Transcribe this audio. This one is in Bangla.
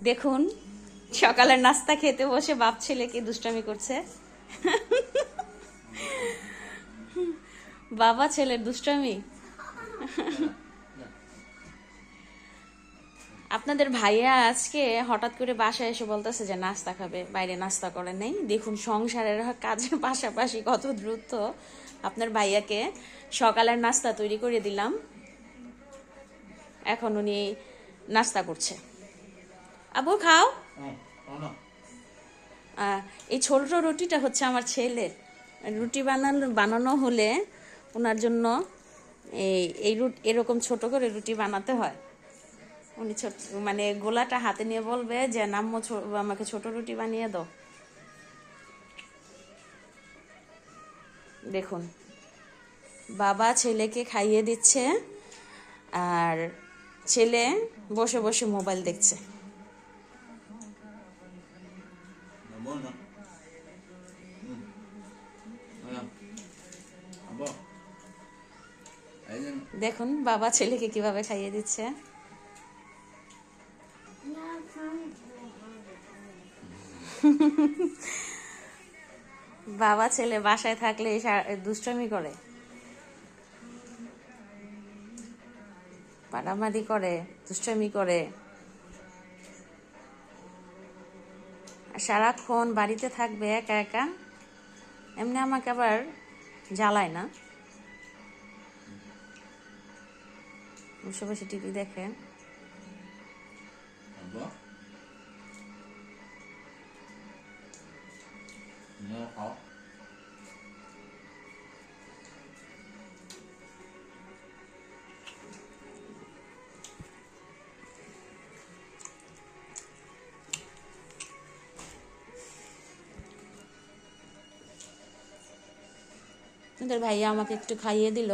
দেখুন, সকালের নাস্তা খেতে বসে বাপ ছেলে কি দুষ্টামি করছে। বাবা ছেলের দুষ্টামি। আপনাদের ভাইয়া আজকে হঠাৎ করে বাসায় এসে বলতেছে যে নাস্তা খাবে, বাইরে নাস্তা করে নেই। দেখুন সংসারের কাজের পাশাপাশি কত দ্রুত আপনার ভাইয়াকে সকালের নাস্তা তৈরি করে দিলাম, এখন উনি নাস্তা করছে। আবু খাও। এই ছোট রুটিটা হচ্ছে আমার ছেলের। রুটি বানানো হলে ওনার জন্য এই এরকম ছোট করে রুটি বানাতে হয়। উনি ছোট মানে গোলাটা হাতে নিয়ে বলবে যে নাম্মু আমাকে ছোট রুটি বানিয়ে দাও। দেখুন, বাবা ছেলেকে খাইয়ে দিচ্ছে আর ছেলে বসে বসে মোবাইল দেখছে। দেখুন বাবা ছেলেকে কিভাবে খাইয়ে দিচ্ছে। বাবা ছেলে বাসায় থাকলে দুষ্টামি করে, মারামারি করে, দুষ্টামি করে। সারাক্ষণ বাড়িতে থাকবে একা একা, এমনি আমাকে আবার জ্বালায় না, বসে বসে টিভি দেখে। তোদের ভাইয়া আমাকে একটু খাইয়ে দিল।